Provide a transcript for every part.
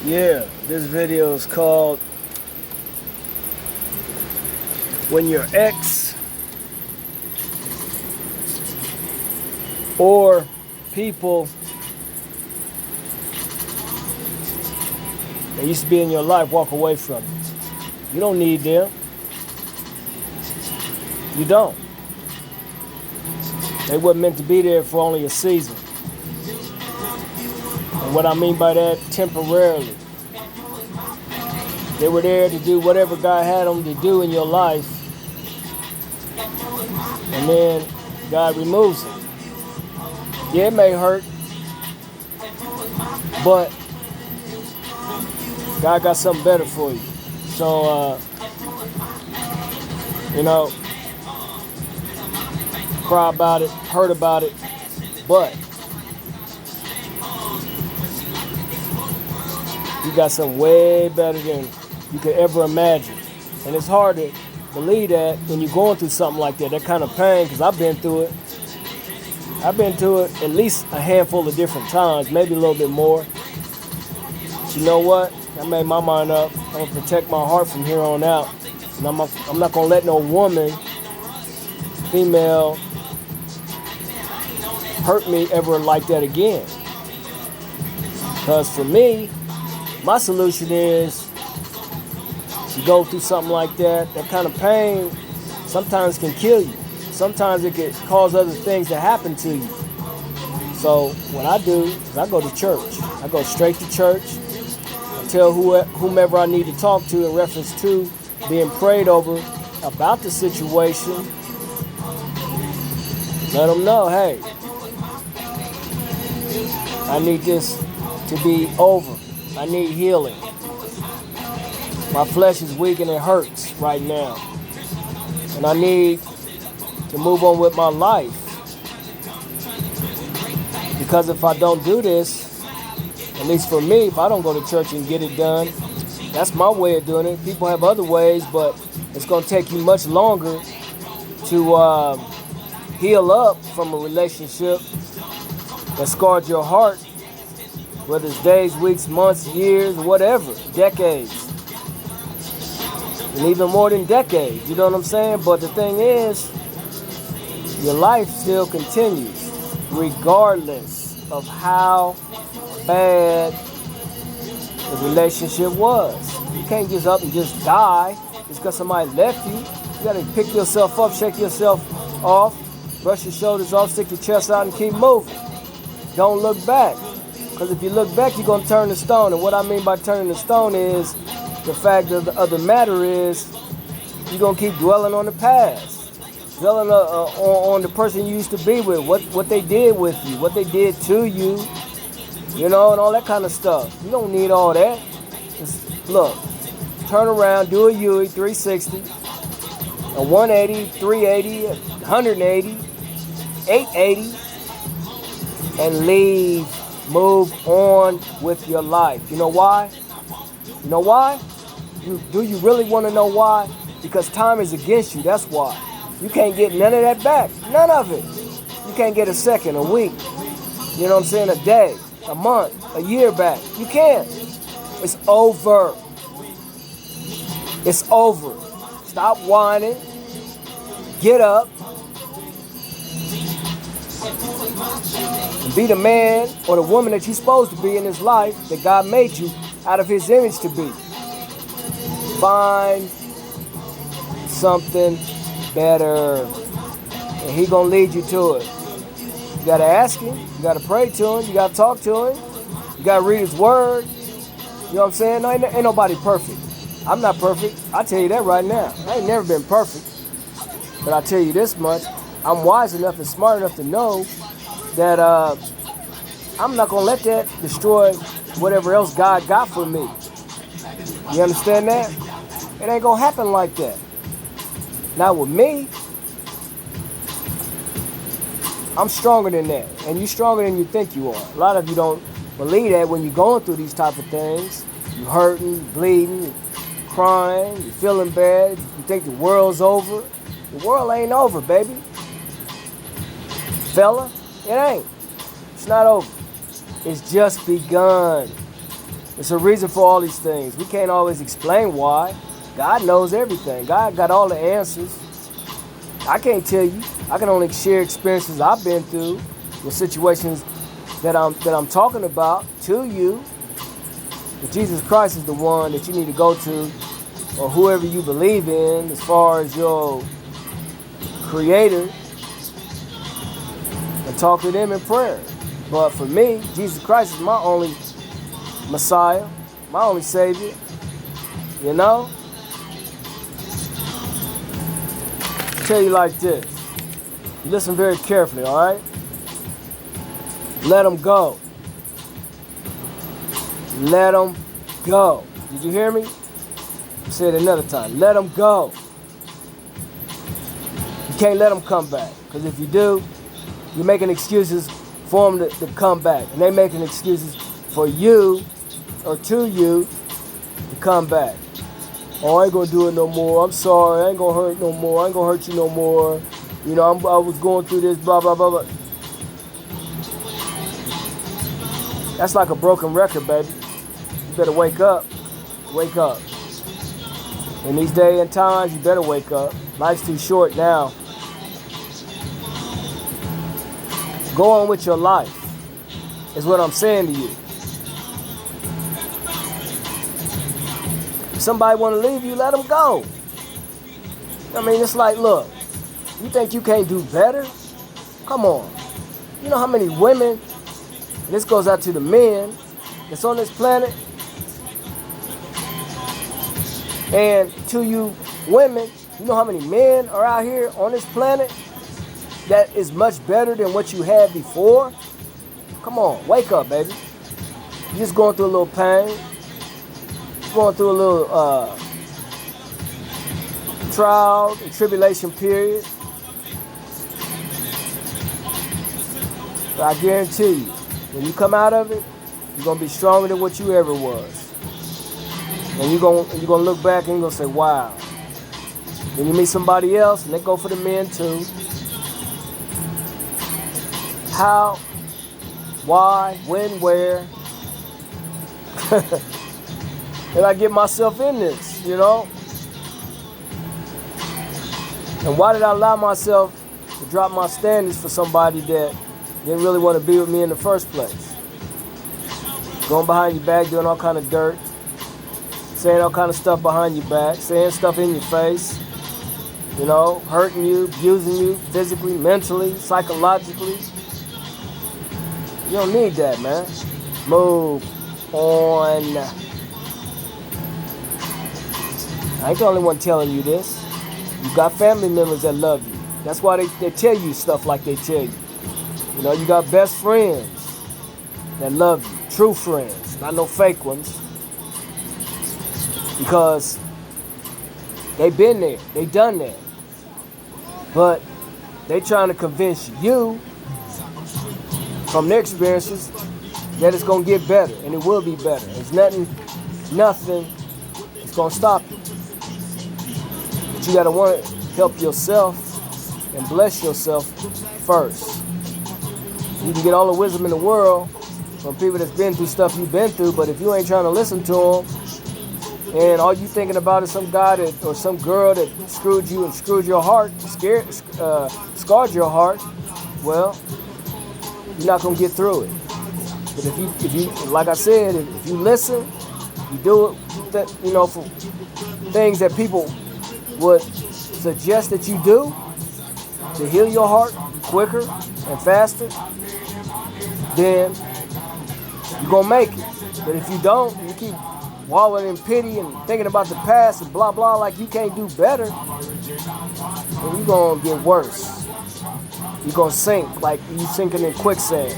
Yeah, this video is called When Your Ex or People that used to be in your life walk away from you. You don't need them. You don't. They weren't meant to be there for only a season. And what I mean by that, temporarily. They were there to do whatever God had them to do in your life. And then God removes it. Yeah, it may hurt. But God got something better for you. So, cry about it, hurt about it, but you got something way better than you could ever imagine. And it's hard to believe that when you're going through something like that kind of pain, because I've been through it. I've been through it at least a handful of different times, maybe a little bit more. But you know what? I made my mind up. I'm going to protect my heart from here on out. And I'm not going to let no woman, female, hurt me ever like that again. Because for me, my solution is you go through something like that kind of pain sometimes can kill you. Sometimes it can cause other things to happen to you. So what I do is I go to church. I go straight to church. I tell whomever I need to talk to in reference to being prayed over about the situation. Let them know, hey, I need this to be over. I need healing. My flesh is weak and it hurts right now. And I need to move on with my life. Because if I don't do this, at least for me, if I don't go to church and get it done, that's my way of doing it. People have other ways, but it's going to take you much longer to heal up from a relationship that scarred your heart, whether it's days, weeks, months, years, whatever, decades. And even more than decades, you know what I'm saying? But the thing is, your life still continues, regardless of how bad the relationship was. You can't just up and just die just because somebody left you. You got to pick yourself up, shake yourself off, brush your shoulders off, stick your chest out, and keep moving. Don't look back. Because if you look back, you're going to turn to stone. And what I mean by turning to stone is the fact of the matter is you're going to keep dwelling on the past. Dwelling on the person you used to be with, what they did with you, what they did to you, and all that kind of stuff. You don't need all that. Just, look, turn around, do a Yui 360, a 180, 380, 180, 880, and leave. Move on with your life. You know why? You know why? Do you really want to know why? Because time is against you, that's why. You can't get none of that back. None of it. You can't get a second, a week, you know what I'm saying, a day, a month, a year back. You can't. It's over. It's over. Stop whining. Get up. And be the man or the woman that you're supposed to be in this life that God made you out of his image to be. Find something better. And he gonna lead you to it. You gotta ask him. You gotta pray to him. You gotta talk to him. You gotta read his word. You know what I'm saying? No, ain't nobody perfect. I'm not perfect. I tell you that right now. I ain't never been perfect. But I tell you this much. I'm wise enough and smart enough to know that I'm not going to let that destroy whatever else God got for me. You understand that? It ain't going to happen like that. Not with me. I'm stronger than that. And you're stronger than you think you are. A lot of you don't believe that when you're going through these type of things. You're hurting, you're bleeding, you're crying, you're feeling bad. You think the world's over. The world ain't over, baby. Fella, it ain't. It's not over. It's just begun. It's a reason for all these things. We can't always explain why. God knows everything. God got all the answers. I can't tell you. I can only share experiences I've been through with situations that I'm talking about to you. But Jesus Christ is the one that you need to go to, or whoever you believe in as far as your creator, and talk to them in prayer. But for me, Jesus Christ is my only Messiah, my only Savior. You know? I'll tell you like this. Listen very carefully, all right? Let them go. Let them go. Did you hear me? I'll say it another time. Let them go. You can't let them come back. Because if you do, you're making excuses for them to come back. And they're making excuses for you or to you to come back. Oh, I ain't going to do it no more. I'm sorry. I ain't going to hurt no more. I ain't going to hurt you no more. You know, I was going through this, blah, blah, blah, blah. That's like a broken record, baby. You better wake up. Wake up. In these days and times, you better wake up. Life's too short now. Go on with your life, is what I'm saying to you. If somebody want to leave you, let them go. I mean, it's like, look, you think you can't do better? Come on. You know how many women, and this goes out to the men that's on this planet, and to you women, you know how many men are out here on this planet that is much better than what you had before? Come on, wake up, baby. You're just going through a little pain. Going through a little trial and tribulation period. But I guarantee you, when you come out of it, you're going to be stronger than what you ever was. And you're going to look back and you're going to say, wow. Then you meet somebody else, and they go for the men too. How, why, when, where did I get myself in this, you know? And why did I allow myself to drop my standards for somebody that didn't really want to be with me in the first place? Going behind your back, doing all kind of dirt, saying all kind of stuff behind your back, saying stuff in your face, you know, hurting you, abusing you physically, mentally, psychologically. You don't need that, man. Move on. I ain't the only one telling you this. You got family members that love you. That's why they tell you stuff like they tell you. You know, you got best friends that love you. True friends, not no fake ones. Because they been there. They done that. But they trying to convince you from their experiences that it's going to get better, and it will be better. There's nothing that's going to stop you. But you got to want to help yourself and bless yourself first. You can get all the wisdom in the world from people that's been through stuff you've been through, but if you ain't trying to listen to them, and all you thinking about is some guy or some girl that screwed you and screwed your heart, scarred your heart, well, you're not going to get through it. But if you, like I said, if you listen, you do it, you know, for things that people would suggest that you do to heal your heart quicker and faster, then you're going to make it. But if you don't, you keep wallowing in pity and thinking about the past and blah, blah, like you can't do better, then you're going to get worse. You're going to sink like you sinking in quicksand.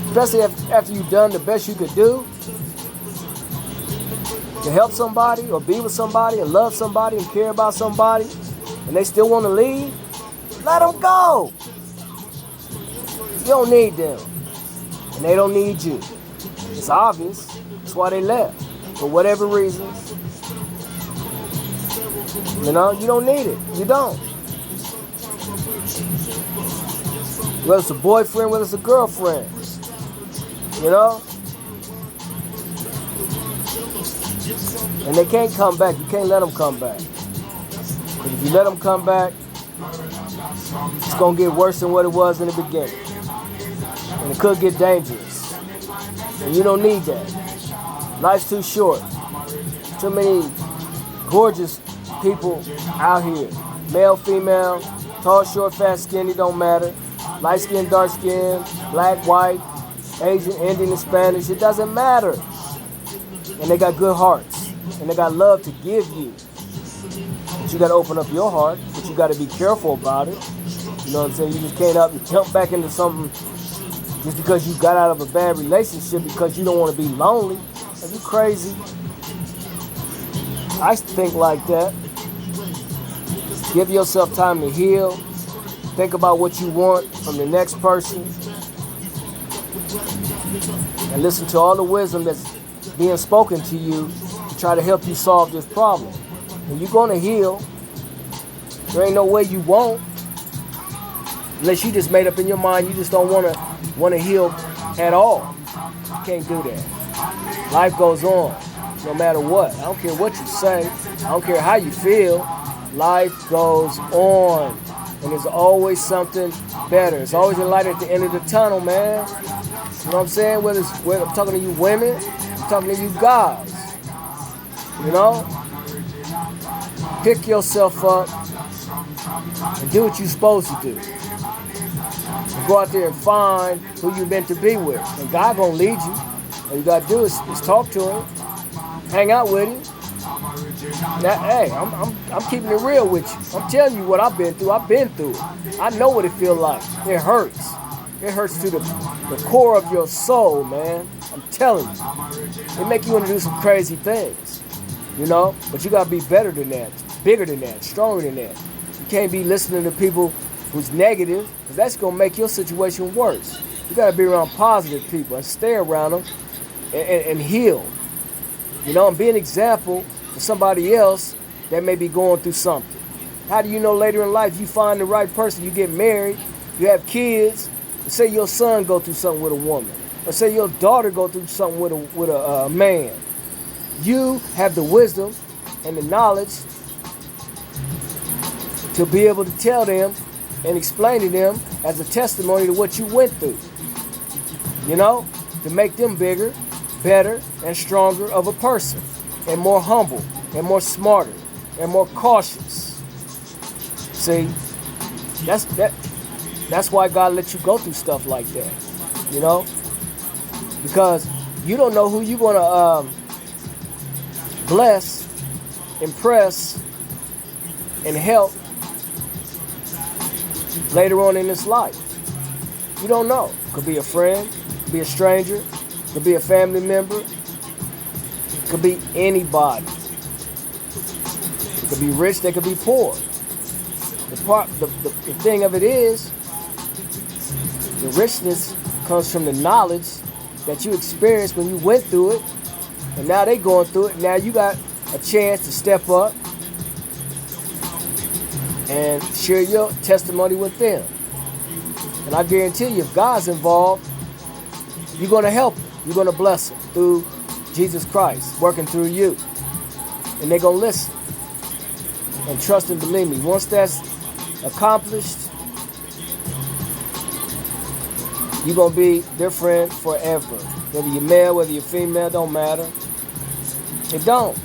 Especially after you've done the best you could do to help somebody or be with somebody and love somebody and care about somebody, and they still want to leave, let them go. You don't need them, and they don't need you. It's obvious. That's why they left, for whatever reasons. You know, you don't need it. You don't. Whether it's a boyfriend, whether it's a girlfriend. You know? And they can't come back. You can't let them come back. Because if you let them come back, it's going to get worse than what it was in the beginning. And it could get dangerous. And you don't need that. Life's too short. Too many gorgeous people out here. Male, female, tall, short, fat, skinny, don't matter. Light skin, dark skin, black, white, Asian, Indian, and Spanish. It doesn't matter. And they got good hearts. And they got love to give you. But you got to open up your heart. But you got to be careful about it. You know what I'm saying? You just can't up and jump back into something just because you got out of a bad relationship because you don't want to be lonely. Are you crazy? I think like that. Give yourself time to heal. Think about what you want from the next person. And listen to all the wisdom that's being spoken to you to try to help you solve this problem. And you're going to heal. There ain't no way you won't. Unless you just made up in your mind you just don't want to heal at all. You can't do that. Life goes on no matter what. I don't care what you say. I don't care how you feel. Life goes on. And there's always something better. There's always a light at the end of the tunnel, man. You know what I'm saying? Whether I'm talking to you women, I'm talking to you guys. You know? Pick yourself up and do what you're supposed to do. And go out there and find who you're meant to be with. And God gonna lead you. All you gotta do is talk to him. Hang out with him. Now, hey, I'm keeping it real with you. I'm telling you what I've been through. I've been through it. I know what it feels like. It hurts. It hurts to the core of your soul, man. I'm telling you. It make you want to do some crazy things, you know? But you got to be better than that, bigger than that, stronger than that. You can't be listening to people who's negative, because that's going to make your situation worse. You got to be around positive people and stay around them and heal. You know, and be an example for somebody else that may be going through something. How do you know later in life you find the right person, you get married, you have kids, and say your son go through something with a woman, or say your daughter go through something with a man. You have the wisdom and the knowledge to be able to tell them and explain to them as a testimony to what you went through. You know, to make them bigger, better, and stronger of a person, and more humble, and more smarter, and more cautious. See, that's why God lets you go through stuff like that, you know, because you don't know who you're gonna bless, impress, and help later on in this life. You don't know. Could be a friend, could be a stranger, could be a family member, could be anybody. It could be rich, they could be poor. The thing of it is, the richness comes from the knowledge that you experienced when you went through it, and now they going through it. Now you got a chance to step up and share your testimony with them. And I guarantee you, if God's involved, you're going to help them. You're going to bless them through Jesus Christ working through you. And they're going to listen and trust and believe me. Once that's accomplished, you're going to be their friend forever. Whether you're male, whether you're female, don't matter. It don't.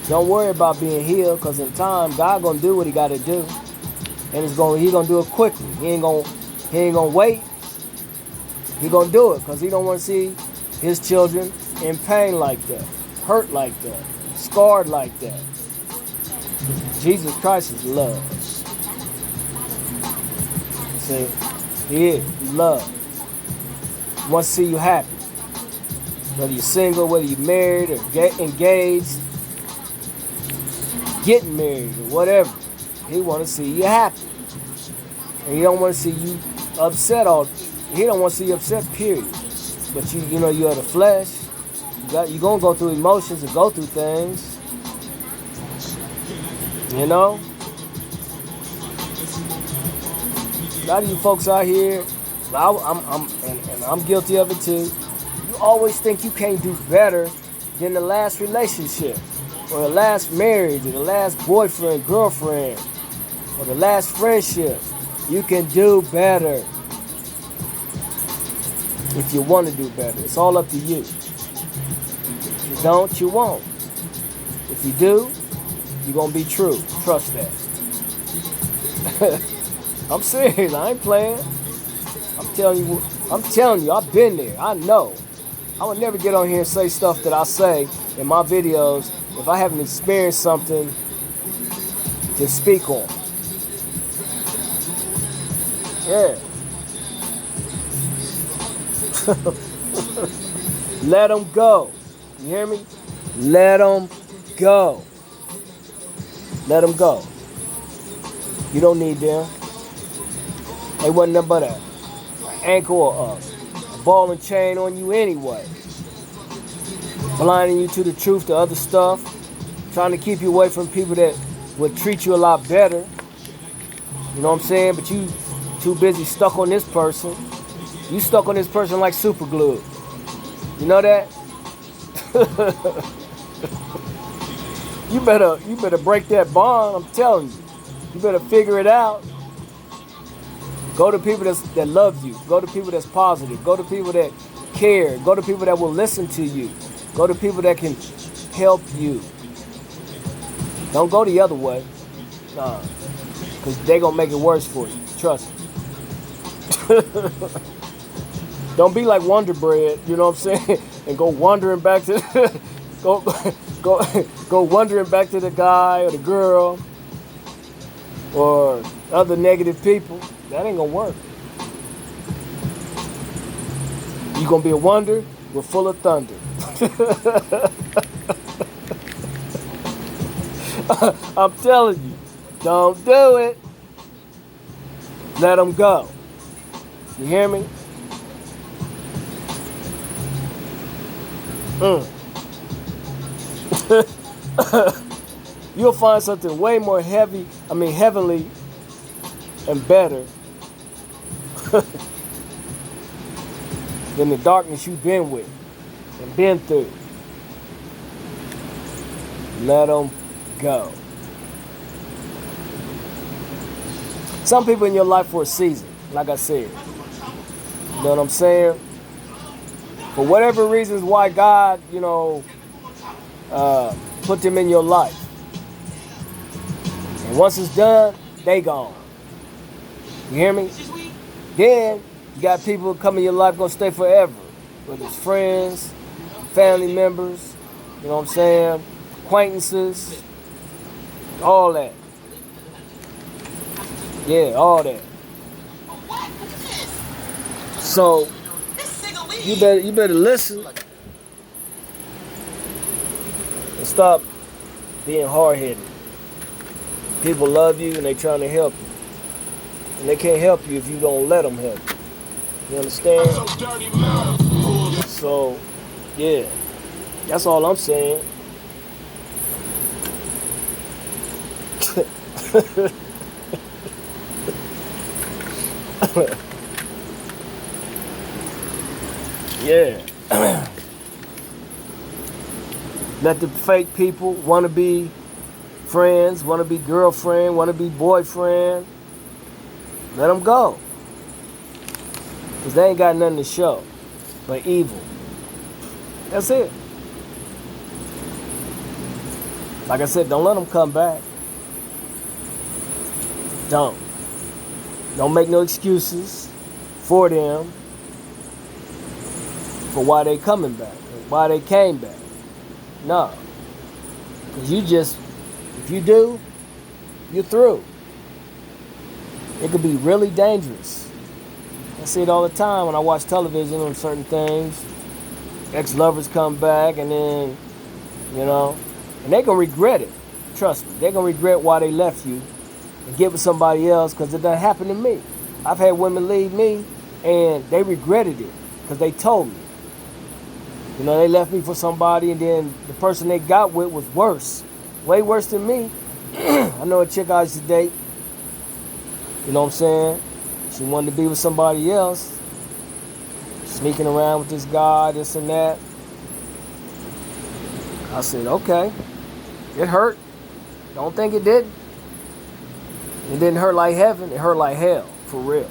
Don't worry about being healed, because in time, God going to do what he got to do. And he's going to do it quickly. He ain't going to wait. He going to do it because he don't want to see his children in pain like that, hurt like that, scarred like that. Jesus Christ is love. See, he is. He's love. He wants to see you happy. Whether you're single, whether you're married or engaged, getting married or whatever. He want to see you happy. And he don't want to see you upset he don't want to see you upset, period. But you know, you're the flesh. You're going to go through emotions and go through things. You know? A lot of you folks out here, and I'm guilty of it too. You always think you can't do better than the last relationship, or the last marriage, or the last boyfriend, girlfriend, or the last friendship. You can do better if you want to do better. It's all up to you. If you don't, you won't. If you do, you're going to be true. Trust that. I'm serious. I ain't playing. I'm telling you, I've been there. I know. I would never get on here and say stuff that I say in my videos if I haven't experienced something to speak on. Yeah. Let them go. You hear me? Let them go. Let them go. You don't need them. They wasn't nothing but an ankle or a ball and chain on you anyway. Blinding you to the truth, to other stuff. Trying to keep you away from people that would treat you a lot better. You know what I'm saying? But you too busy stuck on this person. You stuck on this person like super glue. You know that? You better break that bond, I'm telling you. You better figure it out. Go to people that love you. Go to people that's positive. Go to people that care. Go to people that will listen to you. Go to people that can help you. Don't go the other way. Nah. Because they're going to make it worse for you. Trust me. Don't be like Wonder Bread, you know what I'm saying? And go wandering back to go wandering back to the guy or the girl or other negative people. That ain't gonna work. You gonna be a wonder with full of thunder. I'm telling you, don't do it. Let them go. You hear me? You'll find something way more heavenly and better than the darkness you've been with and been through. Let them go. Some people in your life for a season, like I said. You know what I'm saying? For whatever reasons why God, put them in your life. And once it's done, they gone. You hear me? Then you got people come in your life gonna stay forever. Whether it's friends, family members, you know what I'm saying? Acquaintances, all that. Yeah, all that. So you better listen and stop being hard-headed. People love you and they trying to help you. And they can't help you if you don't let them help you. You understand? So, yeah. That's all I'm saying. Yeah. Let the fake people want to be friends, want to be girlfriend, want to be boyfriend. Let them go. Because they ain't got nothing to show but evil. That's it. Like I said, don't let them come back. Don't make no excuses for them for why they coming back, why they came back. No. Because if you do, you're through. It could be really dangerous. I see it all the time when I watch television on certain things. Ex-lovers come back and then, and they gonna regret it. Trust me, they gonna regret why they left you and get with somebody else, because it done happened to me. I've had women leave me and they regretted it because they told me. They left me for somebody and then the person they got with was worse. Way worse than me. I know a chick I used to date. You know what I'm saying? She wanted to be with somebody else. Sneaking around with this guy, this and that. I said, okay. It hurt. Don't think it didn't. It didn't hurt like heaven. It hurt like hell. For real.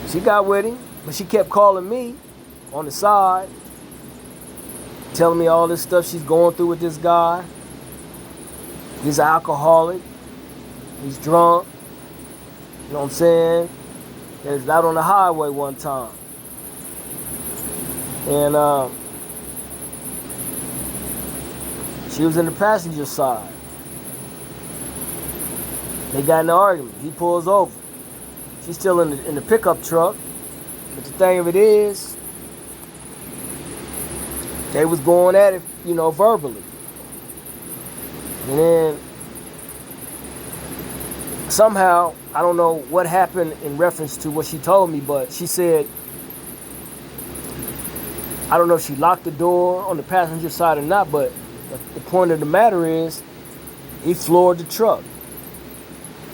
She got with him, but she kept calling me on the side, telling me all this stuff she's going through with this guy. He's an alcoholic. He's drunk. You know what I'm saying? He was out on the highway one time. And she was in the passenger side. They got in an argument. He pulls over. She's still in the pickup truck. But the thing of it is, they was going at it, verbally. And then somehow, I don't know what happened in reference to what she told me, but she said, I don't know if she locked the door on the passenger side or not, but the point of the matter is, he floored the truck.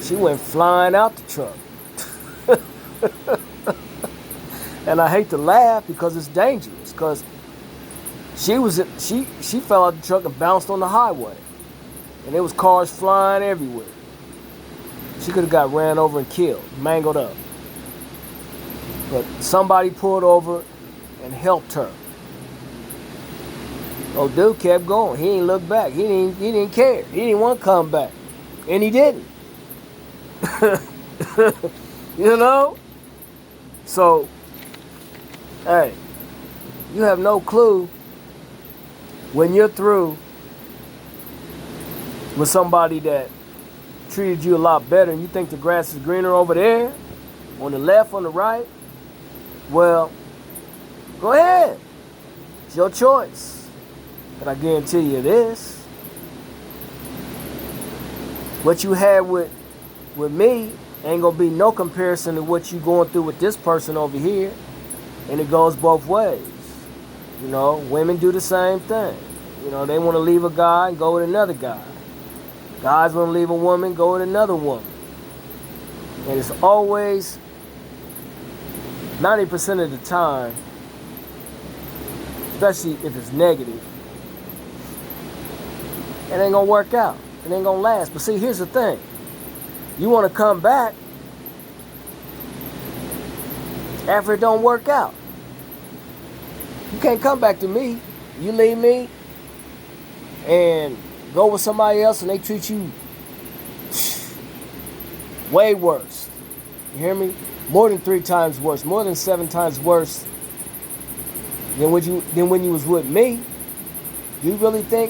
She went flying out the truck. And I hate to laugh because it's dangerous, because she fell out the truck and bounced on the highway. And there was cars flying everywhere. She could have got ran over and killed, mangled up. But somebody pulled over and helped her. Old dude kept going. He didn't look back. He didn't care. He didn't want to come back. And he didn't. You know? So, hey, you have no clue when you're through with somebody that treated you a lot better and you think the grass is greener over there, on the left, on the right. Well, go ahead. It's your choice. But I guarantee you this. What you had with me ain't gonna be no comparison to what you going through with this person over here. And it goes both ways. Women do the same thing. They want to leave a guy and go with another guy. Guys want to leave a woman, go with another woman. And it's always, 90% of the time, especially if it's negative, it ain't gonna work out. It ain't gonna last. But see, here's the thing. You want to come back after it don't work out. You can't come back to me. You leave me and go with somebody else and they treat you way worse. You hear me? More than 3 times worse. More than 7 times worse than when you was with me. You really think